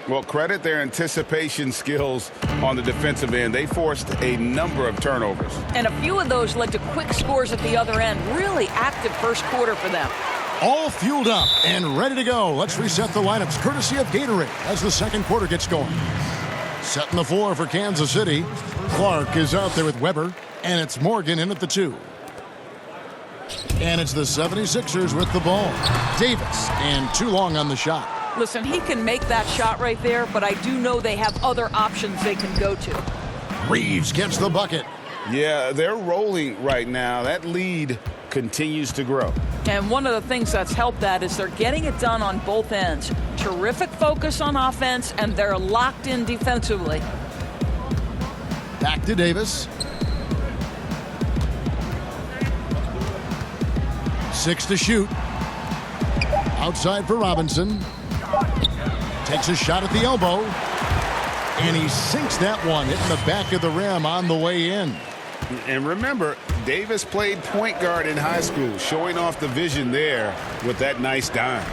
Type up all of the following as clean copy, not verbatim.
Well, credit their anticipation skills on the defensive end. They forced a number of turnovers. And a few of those led to quick scores at the other end. Really active first quarter for them. All fueled up and ready to go. Let's reset the lineups courtesy of Gatorade as the second quarter gets going. Setting the floor for Kansas City. Clark is out there with Weber, and it's Morgan in at the 2. And it's the 76ers with the ball. Davis, and too long on the shot. Listen, he can make that shot right there, but I do know they have other options they can go to. Reeves gets the bucket. Yeah, they're rolling right now. That lead continues to grow. And one of the things that's helped that is they're getting it done on both ends. Terrific focus on offense, and they're locked in defensively. Back to Davis. 6 to shoot. Outside for Robinson. Takes a shot at the elbow. And he sinks that one, hitting the back of the rim on the way in. And remember, Davis played point guard in high school, showing off the vision there with that nice dime.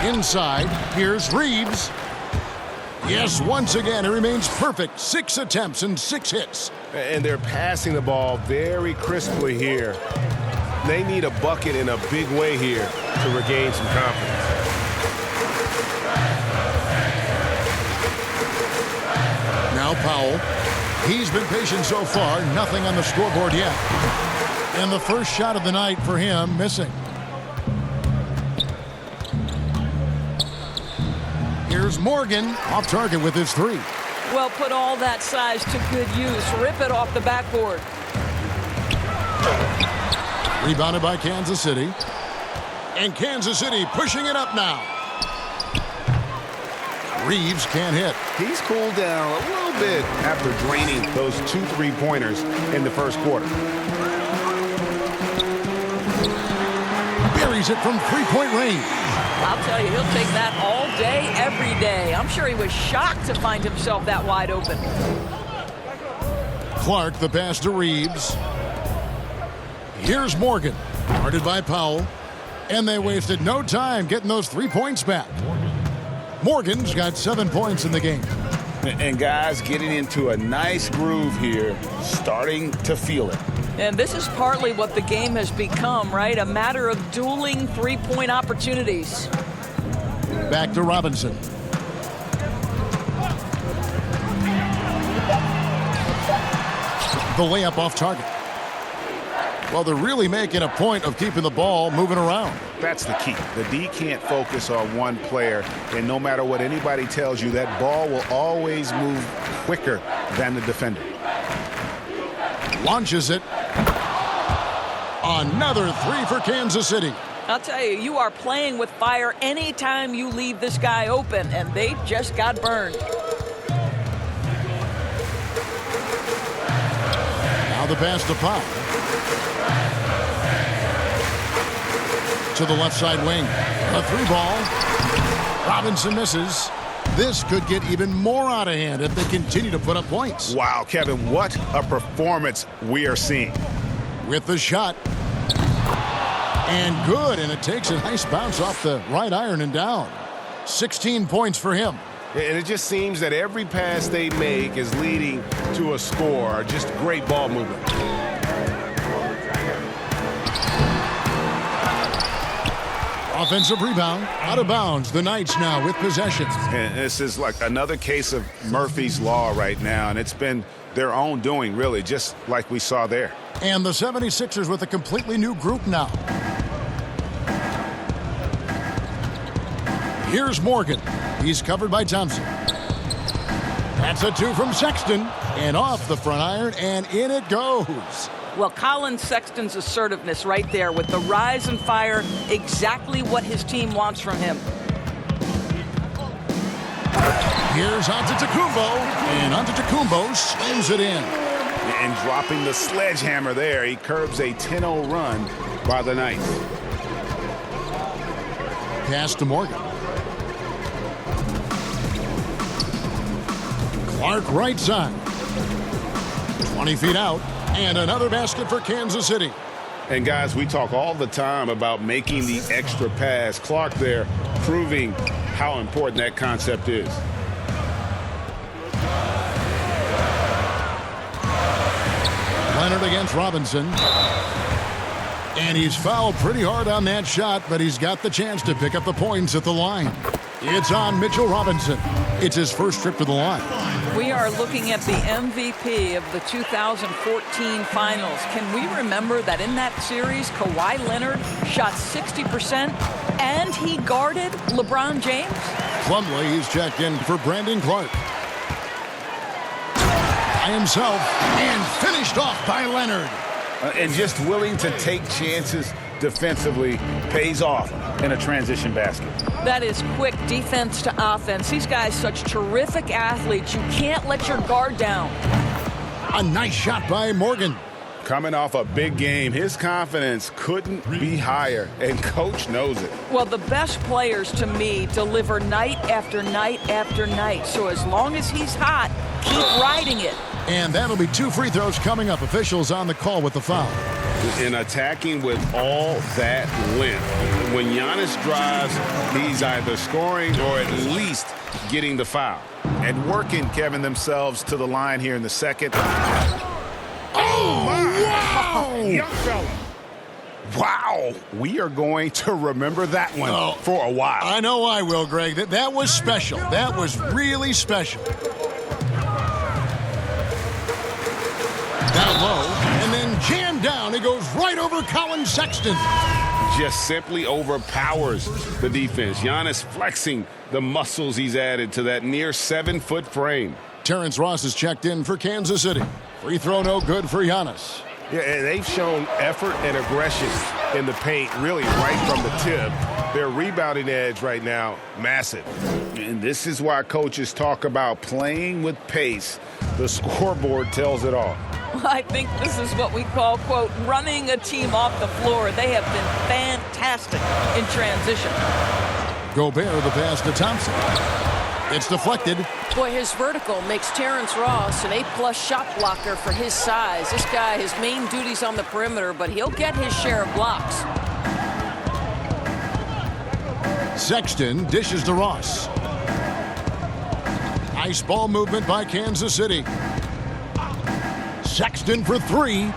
Inside, here's Reeves. Yes, once again, it remains perfect. 6 attempts and 6 hits. And they're passing the ball very crisply here. They need a bucket in a big way here to regain some confidence. Now Powell. He's been patient so far. Nothing on the scoreboard yet. And the first shot of the night for him missing. Here's Morgan off target with his 3. Well, put all that size to good use. Rip it off the backboard. Rebounded by Kansas City. And Kansas City pushing it up now. Reeves can't hit. He's cooled down a little bit after draining those 2 3-pointers in the first quarter. Buries it from 3-point range. I'll tell you, he'll take that all day, every day. I'm sure he was shocked to find himself that wide open. Clark, the pass to Reeves. Here's Morgan, guarded by Powell. And they wasted no time getting those 3 points back. Morgan's got 7 points in the game. And guys getting into a nice groove here, starting to feel it. And this is partly what the game has become, right? A matter of dueling 3-point opportunities. Back to Robinson. The layup off target. Well, they're really making a point of keeping the ball moving around. That's the key. The D can't focus on one player, and no matter what anybody tells you, that ball will always move quicker than the defender. Launches it. Another 3 for Kansas City. I'll tell you, you are playing with fire anytime you leave this guy open, and they just got burned. Now the pass to Pop. To the left side wing. A 3 ball. Robinson misses. This could get even more out of hand if they continue to put up points. Wow, Kevin, what a performance we are seeing. With the shot. And good, and it takes a nice bounce off the right iron and down. 16 points for him. And it just seems that every pass they make is leading to a score. Just great ball movement. Offensive rebound, out of bounds. The Knights now with possession. And this is like another case of Murphy's Law right now, and it's been their own doing, really, just like we saw there. And the 76ers with a completely new group now. Here's Morgan. He's covered by Thompson. That's a 2 from Sexton. And off the front iron, and in it goes. Well, Colin Sexton's assertiveness right there with the rise and fire, exactly what his team wants from him. Here's Antetokounmpo, and Antetokounmpo slams it in. And dropping the sledgehammer there, he curbs a 10-0 run by the Knights. Pass to Morgan. Clark right side. 20 feet out. And another basket for Kansas City. And guys, we talk all the time about making the extra pass. Clark there proving how important that concept is. Leonard against Robinson. And he's fouled pretty hard on that shot, but he's got the chance to pick up the points at the line. It's on Mitchell Robinson. It's his first trip to the line. We are looking at the MVP of the 2014 finals. Can we remember that in that series, Kawhi Leonard shot 60% and he guarded LeBron James? Plumlee, he's checked in for Brandon Clark. By himself and finished off by Leonard. And just willing to take chances defensively pays off in a transition basket. That is quick defense to offense. These guys such terrific athletes. You can't let your guard down. A nice shot by Morgan. Coming off a big game, his confidence couldn't be higher, and coach knows it. Well, the best players to me deliver night after night after night. So as long as he's hot, keep riding it. And that'll be 2 free throws coming up. Officials on the call with the foul. In attacking with all that length, when Giannis drives, he's either scoring or at least getting the foul. And working, Kevin, themselves to the line here in the second. Oh, wow! Young fella. Wow. We are going to remember that one for a while. I know I will, Greg. That was special. That was really special. Down low, and then jammed down. It goes right over Colin Sexton. Just simply overpowers the defense. Giannis flexing the muscles he's added to that near 7-foot frame. Terrence Ross is checked in for Kansas City. Free throw no good for Giannis. Yeah, and they've shown effort and aggression in the paint, really right from the tip. Their rebounding edge right now, massive. And this is why coaches talk about playing with pace. The scoreboard tells it all. I think this is what we call, quote, running a team off the floor. They have been fantastic in transition. Gobert the pass to Thompson. It's deflected. Boy, his vertical makes Terrence Ross an A-plus shot blocker for his size. This guy, his main duty's on the perimeter, but he'll get his share of blocks. Sexton dishes to Ross. Nice ball movement by Kansas City. Sexton for 3.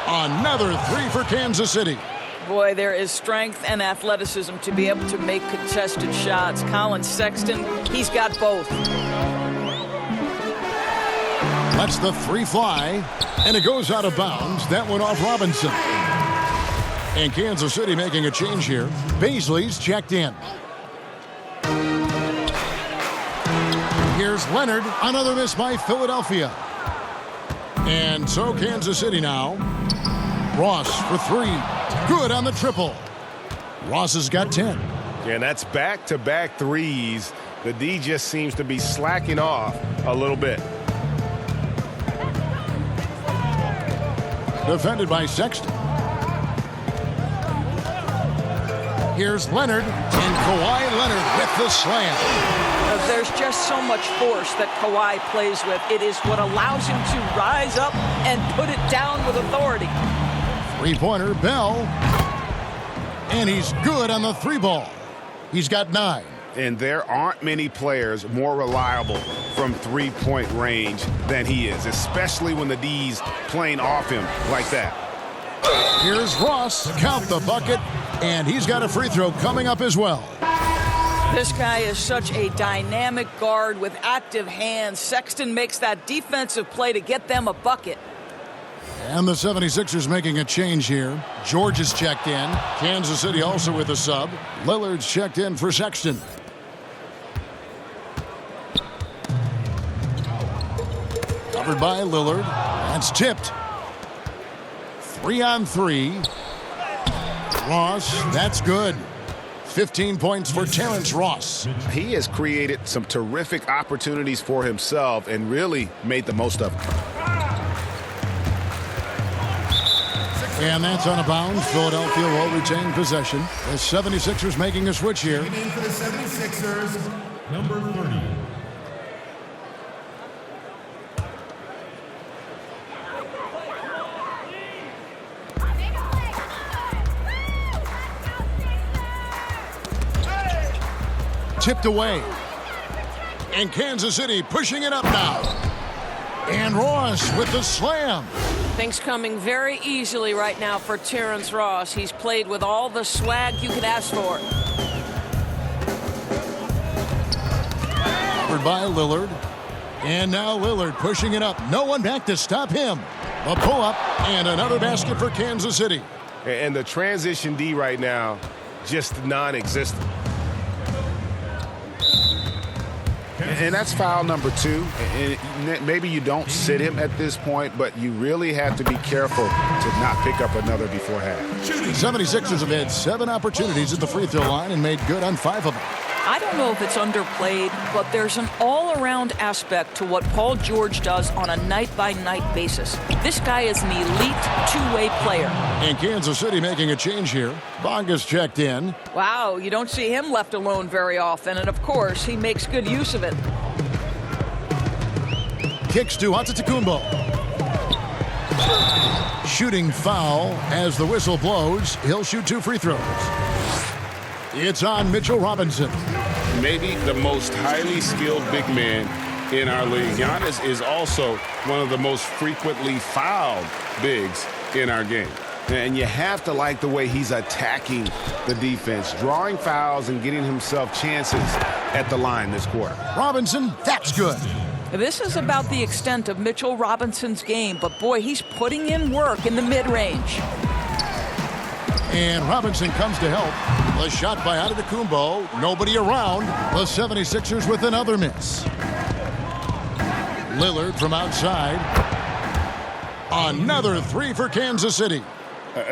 Another 3 for Kansas City. Boy, there is strength and athleticism to be able to make contested shots. Colin Sexton, he's got both. Lets the 3 fly, and it goes out of bounds. That one off Robinson. And Kansas City making a change here. Baisley's checked in. Here's Leonard. Another miss by Philadelphia. And so Kansas City now. Ross for 3. Good on the triple. Ross has got 10. And that's back-to-back threes. The D just seems to be slacking off a little bit. Defended by Sexton. Here's Leonard, and Kawhi Leonard with the slam. There's just so much force that Kawhi plays with. It is what allows him to rise up and put it down with authority. Three-pointer, Bell. And he's good on the 3 ball. He's got 9. And there aren't many players more reliable from three-point range than he is, especially when the D's playing off him like that. Here's Ross. Count the bucket. And he's got a free throw coming up as well. This guy is such a dynamic guard with active hands. Sexton makes that defensive play to get them a bucket. And the 76ers making a change here. George is checked in. Kansas City also with a sub. Lillard's checked in for Sexton. Covered by Lillard. That's tipped. 3-on-3. Ross, that's good. 15 points for Terrence Ross. He has created some terrific opportunities for himself and really made the most of them. And that's on a bounce. Philadelphia will retain possession. The 76ers making a switch here. For the 76ers, number 30. tipped away. And Kansas City pushing it up now. And Ross with the slam. Things coming very easily right now for Terrence Ross. He's played with all the swag you could ask for. Covered by Lillard. And now Lillard pushing it up. No one back to stop him. A pull-up and another basket for Kansas City. And the transition D right now, just non-existent. And that's foul number 2. And maybe you don't sit him at this point, but you really have to be careful to not pick up another before half. 76ers have had 7 opportunities at the free throw line and made good on 5 of them. I don't know if it's underplayed, but there's an all-around aspect to what Paul George does on a night-by-night basis. This guy is an elite two-way player. And Kansas City making a change here. Bonga's checked in. Wow, you don't see him left alone very often, and of course, he makes good use of it. Kicks to Antetokounmpo. Shooting foul as the whistle blows. He'll shoot 2 free throws. It's on Mitchell Robinson. Maybe the most highly skilled big man in our league. Giannis is also one of the most frequently fouled bigs in our game. And you have to like the way he's attacking the defense, drawing fouls and getting himself chances at the line this quarter. Robinson, that's good. This is about the extent of Mitchell Robinson's game, but boy, he's putting in work in the mid-range. And Robinson comes to help. The shot by Antetokounmpo. Nobody around. The 76ers with another miss. Lillard from outside. Another 3 for Kansas City.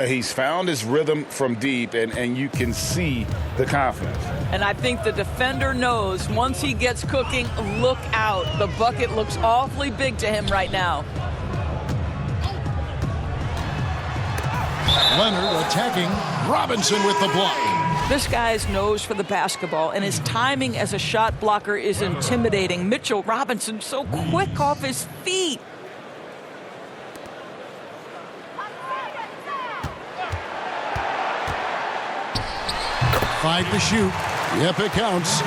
He's found his rhythm from deep, and you can see the confidence. And I think the defender knows once he gets cooking, look out. The bucket looks awfully big to him right now. Leonard attacking. Robinson with the block. This guy's nose for the basketball, and his timing as a shot blocker is intimidating. Mitchell Robinson so quick off his feet. Five to shoot. Yep, it counts.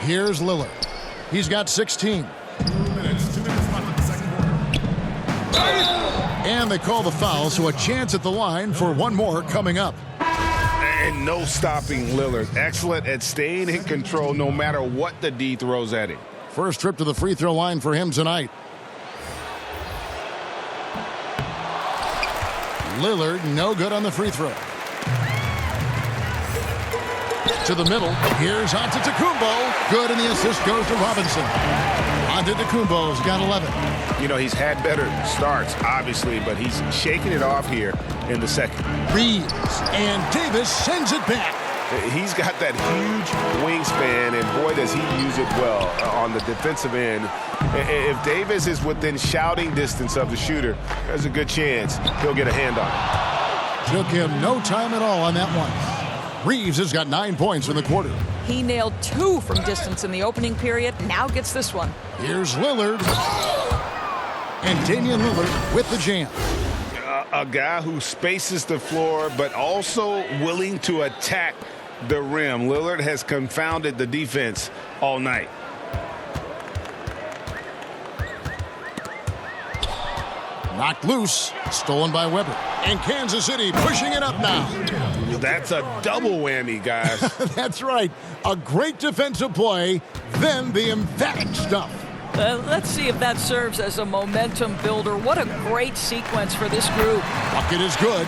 Here's Lillard. He's got 16. 2 minutes left in the second quarter. And they call the foul, so a chance at the line for one more coming up. And no stopping Lillard. Excellent at staying in control no matter what the D throws at him. First trip to the free throw line for him tonight. Lillard, no good on the free throw. To the middle. Here's Antetokounmpo. Good, and the assist goes to Robinson. Antetokounmpo's got 11. You know, he's had better starts, obviously, but he's shaking it off here in the second. Reeves, and Davis sends it back. He's got that huge wingspan, and boy, does he use it well on the defensive end. If Davis is within shouting distance of the shooter, there's a good chance he'll get a hand on it. Took him no time at all on that one. Reeves has got 9 points in the quarter. He nailed 2 from distance in the opening period, now gets this one. Here's Lillard. And Damian Lillard with the jam. A guy who spaces the floor, but also willing to attack the rim. Lillard has confounded the defense all night. Knocked loose. Stolen by Weber. And Kansas City pushing it up now. That's a double whammy, guys. That's right. A great defensive play, then the emphatic stuff. Let's see if that serves as a momentum builder. What a great sequence for this group. Bucket is good.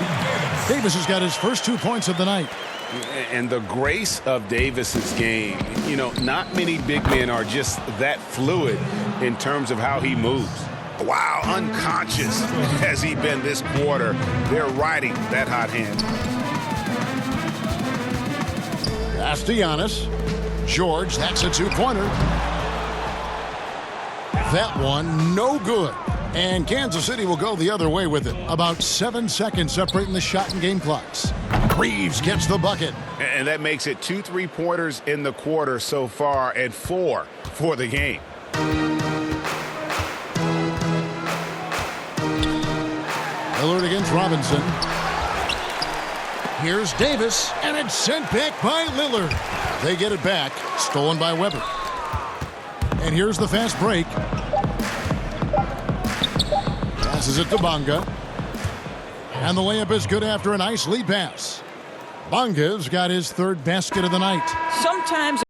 Davis has got his first 2 points of the night. And the grace of Davis's game, you know, not many big men are just that fluid in terms of how he moves. Wow, unconscious has he been this quarter. They're riding that hot hand. Pass to Giannis. George, that's a 2-pointer. That one, no good. And Kansas City will go the other way with it. About 7 seconds separating the shot and game clocks. Reeves gets the bucket. And that makes it 2 3-pointers in the quarter so far and 4 for the game. Lillard against Robinson. Here's Davis, and it's sent back by Lillard. They get it back, stolen by Weber. And here's the fast break. Passes it to Bonga. And the layup is good after a nice lead pass. Bonga's got his third basket of the night. Sometimes